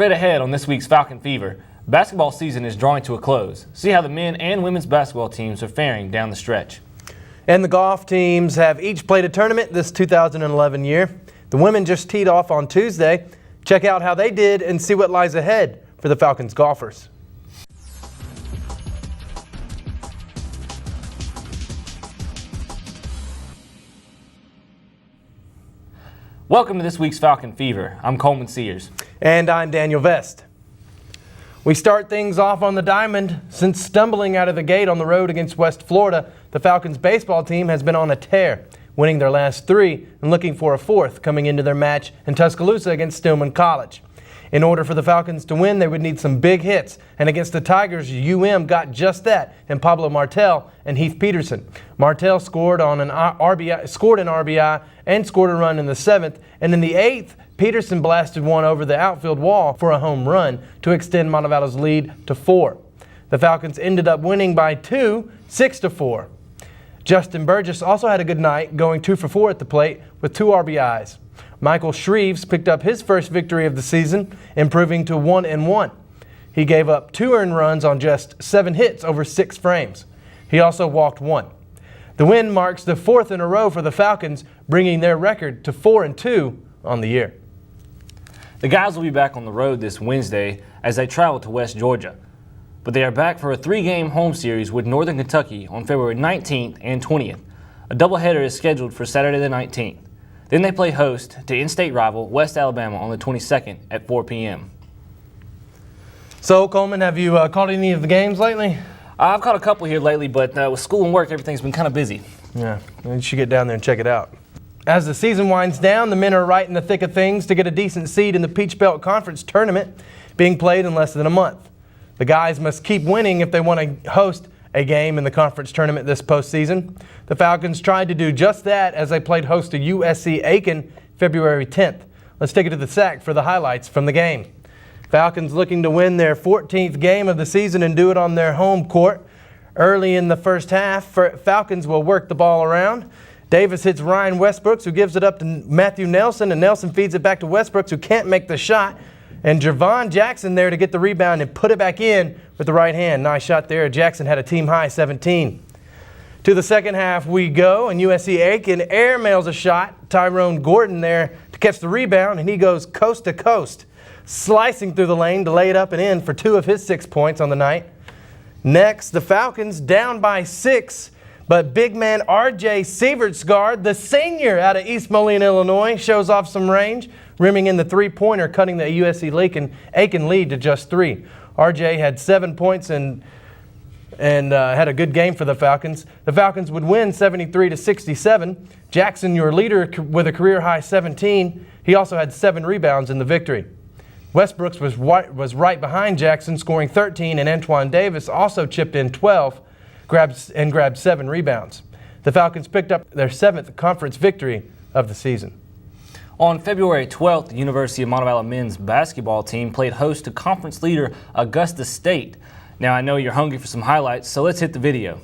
Straight ahead on this week's Falcon Fever, basketball season is drawing to a close. See how the men and women's basketball teams are faring down the stretch. And the golf teams have each played a tournament this 2011 year. The women just teed off on Tuesday. Check out how they did and see what lies ahead for the Falcons golfers. Welcome to this week's Falcon Fever. I'm Coleman Sears. And I'm Daniel Vest. We start things off on the diamond. Since stumbling out of the gate on the road against West Florida, the Falcons baseball team has been on a tear, winning their last three and looking for a fourth coming into their match in Tuscaloosa against Stillman College. In order for the Falcons to win, they would need some big hits, and against the Tigers, got just that in Pablo Martel and Heath Peterson. Martel scored an RBI and scored a run in the seventh, and in the eighth, Peterson blasted one over the outfield wall for a home run to extend Montevallo's lead to 4. The Falcons ended up winning by 2, 6-4. Justin Burgess also had a good night, going 2 for 4 at the plate with 2 RBIs. Michael Shreves picked up his first victory of the season, improving to 1-1. He gave up 2 earned runs on just 7 hits over 6 frames. He also walked 1. The win marks the 4th in a row for the Falcons, bringing their record to 4-2 on the year. The guys will be back on the road this Wednesday as they travel to West Georgia. But they are back for a 3-game home series with Northern Kentucky on February 19th and 20th. A doubleheader is scheduled for Saturday the 19th. Then they play host to in-state rival West Alabama on the 22nd at 4 p.m. So, Coleman, have you caught any of the games lately? I've caught a couple here lately, but with school and work, everything's been kind of busy. Yeah, you should get down there and check it out. As the season winds down, the men are right in the thick of things to get a decent seed in the Peach Belt Conference tournament being played in less than a month. The guys must keep winning if they want to host a game in the conference tournament this postseason. The Falcons tried to do just that as they played host to USC Aiken February 10th. Let's take it to the sack for the highlights from the game. Falcons looking to win their 14th game of the season and do it on their home court. Early in the first half, Falcons will work the ball around. Davis hits Ryan Westbrooks, who gives it up to Matthew Nelson, and Nelson feeds it back to Westbrooks, who can't make the shot. And Javon Jackson there to get the rebound and put it back in with the right hand. Nice shot there. Jackson had a team-high 17. To the second half we go, and USC Aiken airmails a shot. Tyrone Gordon there to catch the rebound, and he goes coast to coast, slicing through the lane to lay it up and in for 2 of his 6 points on the night. Next, the Falcons down by 6, but big man R.J. Sievertsgaard, the senior out of East Moline, Illinois, shows off some range, rimming in the three-pointer, cutting the USC Aiken lead to just 3. R.J. had 7 points and had a good game for the Falcons. The Falcons would win 73-67. Jackson, your leader, with a career-high 17. He also had 7 rebounds in the victory. Westbrooks was right behind Jackson, scoring 13, and Antoine Davis also chipped in 12, grabbed 7 rebounds. The Falcons picked up their 7th conference victory of the season. On February 12th, the University of Montevallo men's basketball team played host to conference leader Augusta State. Now, I know you're hungry for some highlights, so let's hit the video.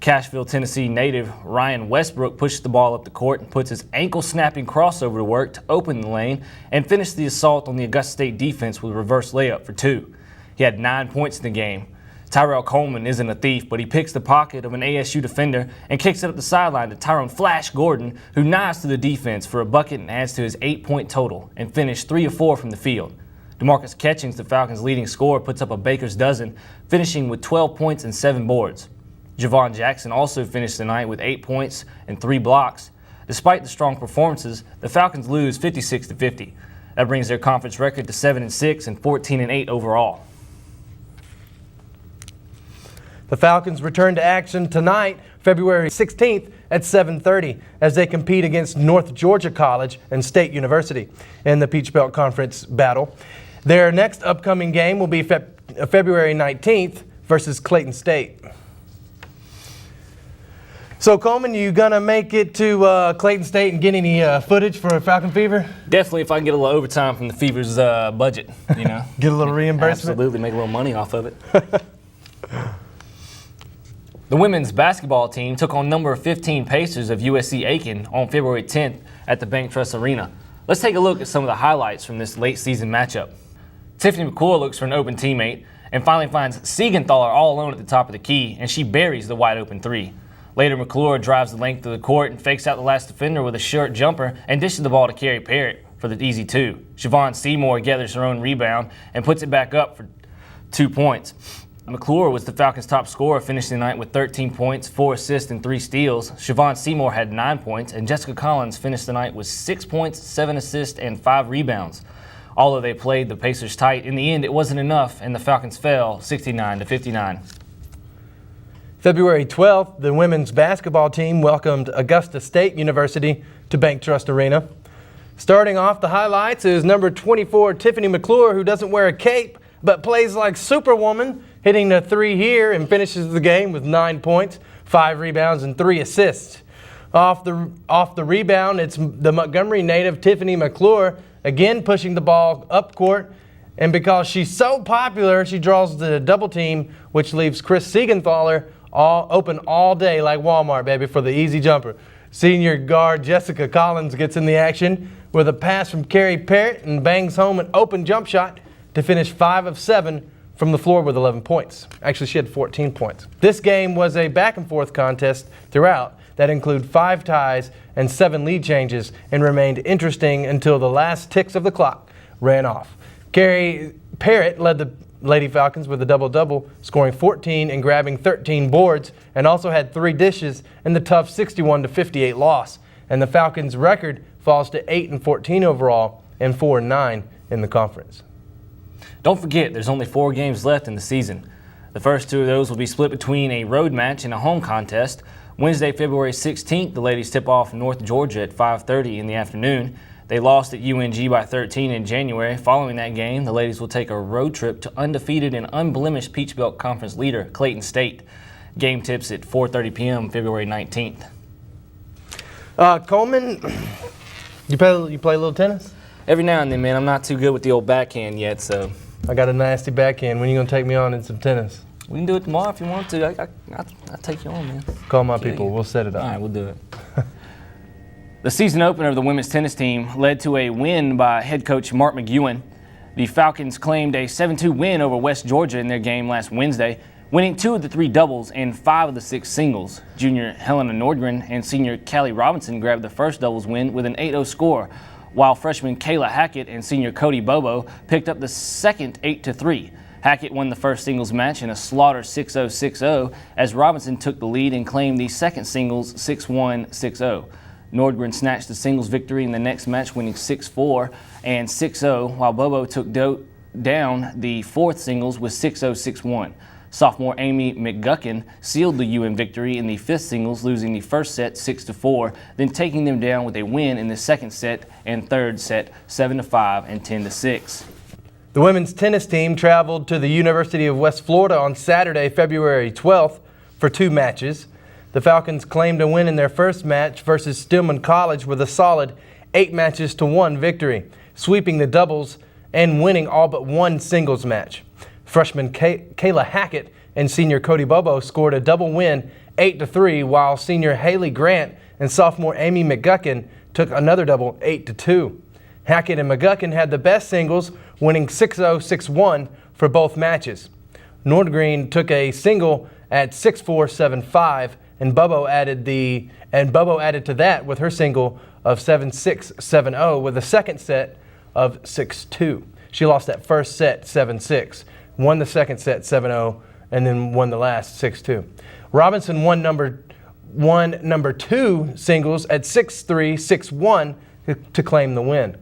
Cashville, Tennessee native Ryan Westbrook pushes the ball up the court and puts his ankle-snapping crossover to work to open the lane and finish the assault on the Augusta State defense with a reverse layup for 2. He had 9 points in the game. Tyrell Coleman isn't a thief, but he picks the pocket of an ASU defender and kicks it up the sideline to Tyrone Flash Gordon, who knives to the defense for a bucket and adds to his 8-point total and finished 3 of 4 from the field. DeMarcus Catchings, the Falcons' leading scorer, puts up a baker's dozen, finishing with 12 points and 7 boards. Javon Jackson also finished the night with 8 points and 3 blocks. Despite the strong performances, the Falcons lose 56-50. That brings their conference record to 7-6 and 14-8 overall. The Falcons return to action tonight, February 16th at 7:30, as they compete against North Georgia College and State University in the Peach Belt Conference battle. Their next upcoming game will be February 19th versus Clayton State. So, Coleman, you going to make it to Clayton State and get any footage for Falcon Fever? Definitely, if I can get a little overtime from the Fever's budget, you know. Get a little reimbursement? Absolutely, make a little money off of it. The women's basketball team took on number 15 Pacers of USC Aiken on February 10th at the Bank Trust Arena. Let's take a look at some of the highlights from this late season matchup. Tiffany McClure looks for an open teammate and finally finds Siegenthaler all alone at the top of the key, and she buries the wide open three. Later, McClure drives the length of the court and fakes out the last defender with a short jumper and dishes the ball to Carrie Parrott for the easy two. Siobhan Seymour gathers her own rebound and puts it back up for 2 points. McClure was the Falcons' top scorer, finishing the night with 13 points, 4 assists, and 3 steals. Siobhan Seymour had 9 points, and Jessica Collins finished the night with 6 points, 7 assists, and 5 rebounds. Although they played the Pacers tight, in the end it wasn't enough, and the Falcons fell 69-59. February 12th, the women's basketball team welcomed Augusta State University to Bank Trust Arena. Starting off the highlights is number 24, Tiffany McClure, who doesn't wear a cape but plays like Superwoman, hitting the three here and finishes the game with 9 points, 5 rebounds, and 3 assists. Off the rebound, it's the Montgomery native Tiffany McClure, again pushing the ball up court. And because she's so popular, she draws the double team, which leaves Chris Siegenthaler open all day like Walmart, baby, for the easy jumper. Senior guard Jessica Collins gets in the action with a pass from Carrie Parrott and bangs home an open jump shot to finish 5 of 7 from the floor with 11 points. Actually, she had 14 points. This game was a back-and-forth contest throughout that included 5 ties and 7 lead changes and remained interesting until the last ticks of the clock ran off. Carrie Parrott led the Lady Falcons with a double-double, scoring 14 and grabbing 13 boards, and also had 3 dishes in the tough 61-58 loss. And the Falcons' record falls to 8-14 overall and 4-9 in the conference. Don't forget, there's only 4 games left in the season. The first 2 of those will be split between a road match and a home contest. Wednesday, February 16th, the ladies tip off North Georgia at 5:30 in the afternoon. They lost at UNG by 13 in January. Following that game, the ladies will take a road trip to undefeated and unblemished Peach Belt Conference leader Clayton State. Game tips at 4:30 p.m. February 19th. Coleman, you play a little tennis? Every now and then, man. I'm not too good with the old backhand yet, so. I got a nasty backhand. When are you going to take me on in some tennis? We can do it tomorrow if you want to. I'll take you on, man. Call my people. We'll set it up. All right, we'll do it. The season opener of the women's tennis team led to a win by head coach Mark McEwen. The Falcons claimed a 7-2 win over West Georgia in their game last Wednesday, winning 2 of the 3 doubles and 5 of the 6 singles. Junior Helena Nordgren and senior Callie Robinson grabbed the first doubles win with an 8-0 score, while freshman Kayla Hackett and senior Cody Bobo picked up the second 8-3. Hackett won the first singles match in a slaughter 6-0, 6-0 as Robinson took the lead and claimed the second singles 6-1, 6-0. Nordgren snatched the singles victory in the next match, winning 6-4 and 6-0, while Bobo took down the fourth singles with 6-0, 6-1. Sophomore Amy McGuckin sealed the UM victory in the fifth singles, losing the first set 6-4, then taking them down with a win in the second set and third set 7-5 and 10-6. The women's tennis team traveled to the University of West Florida on Saturday, February 12th for 2 matches. The Falcons claimed a win in their first match versus Stillman College with a solid 8-1 victory, sweeping the doubles and winning all but 1 singles match. Freshman Kayla Hackett and senior Cody Bobo scored a double win 8-3, while senior Haley Grant and sophomore Amy McGuckin took another double 8-2. Hackett and McGuckin had the best singles, winning 6-0, 6-1 for both matches. Nordgren took a single at 6-4, 7-5, and Bobo added to that with her single of 7-6, 7-0 with a second set of 6-2. She lost that first set 7-6, won the second set 7-0, and then won the last 6-2. Robinson won number 2 singles at 6-3, 6-1 to claim the win.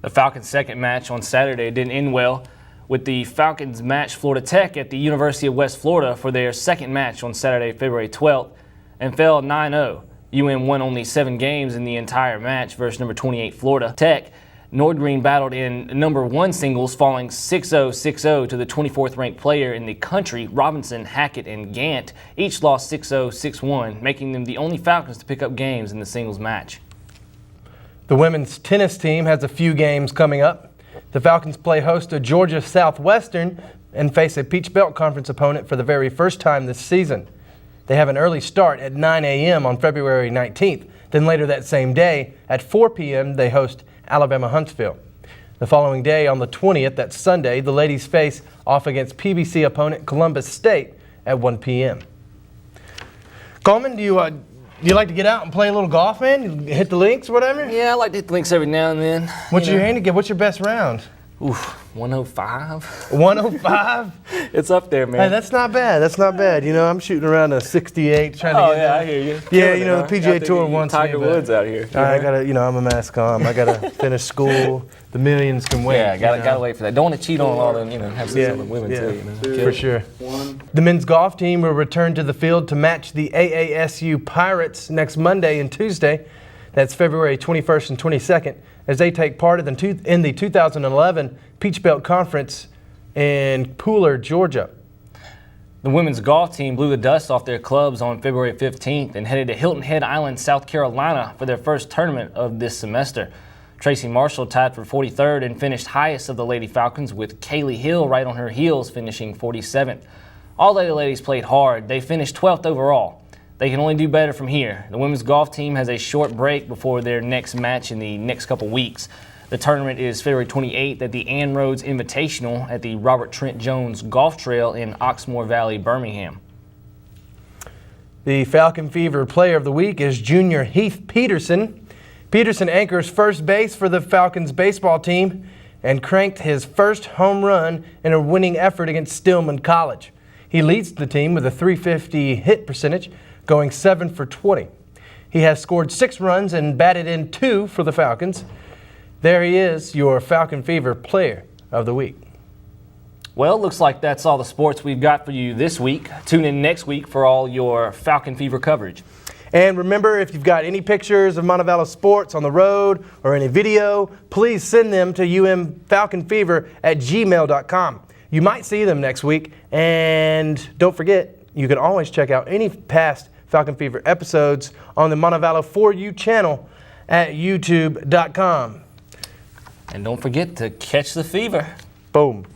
The Falcons' second match on Saturday didn't end well, with the Falcons match Florida Tech at the University of West Florida for their second match on Saturday, February 12th, and fell 9-0. UM won only 7 games in the entire match versus number 28 Florida Tech. Nordgren battled in number 1 singles, falling 6-0, 6-0 to the 24th ranked player in the country. Robinson, Hackett, and Gant each lost 6-0, 6-1, making them the only Falcons to pick up games in the singles match. The women's tennis team has a few games coming up. The Falcons play host to Georgia Southwestern and face a Peach Belt Conference opponent for the very first time this season. They have an early start at 9 a.m. on February 19th. Then later that same day at 4 p.m. they host Alabama Huntsville. The following day, on the 20th, that's Sunday, the ladies face off against PBC opponent Columbus State at 1 p.m. Coleman, do you like to get out and play a little golf, man? You hit the links or whatever? Yeah, I like to hit the links every now and then. What's your handicap? What's your best round? Oof, 105. 105? It's up there, man. Hey, that's not bad. That's not bad. You know, I'm shooting around a 68, trying to get yeah, I hear you. Yeah, you know, the PGA Tour wants me. Tiger Woods out here. I gotta, I'm a mass comm. I gotta finish school. The millions can wait. Yeah, gotta wait for that. Don't want to cheat on all them, have sex with women too. For sure. The men's golf team will return to the field to match the AASU Pirates next Monday and Tuesday. That's February 21st and 22nd, as they take part in the 2011 Peach Belt Conference in Pooler, Georgia. The women's golf team blew the dust off their clubs on February 15th and headed to Hilton Head Island, South Carolina for their first tournament of this semester. Tracy Marshall tied for 43rd and finished highest of the Lady Falcons, with Kaylee Hill right on her heels finishing 47th. All the ladies played hard. They finished 12th overall. They can only do better from here. The women's golf team has a short break before their next match in the next couple weeks. The tournament is February 28th at the Ann Rhodes Invitational at the Robert Trent Jones Golf Trail in Oxmoor Valley, Birmingham. The Falcon Fever Player of the Week is junior Heath Peterson. Peterson anchors first base for the Falcons baseball team and cranked his first home run in a winning effort against Stillman College. He leads the team with a .350 hit percentage, going 7 for 20. He has scored 6 runs and batted in 2 for the Falcons. There he is, your Falcon Fever Player of the Week. Well, looks like that's all the sports we've got for you this week. Tune in next week for all your Falcon Fever coverage. And remember, if you've got any pictures of Montevallo sports on the road or any video, please send them to umfalconfever@gmail.com. You might see them next week. And don't forget, you can always check out any past Falcon Fever episodes on the Montevallo For You channel at youtube.com. And don't forget to catch the fever. Boom.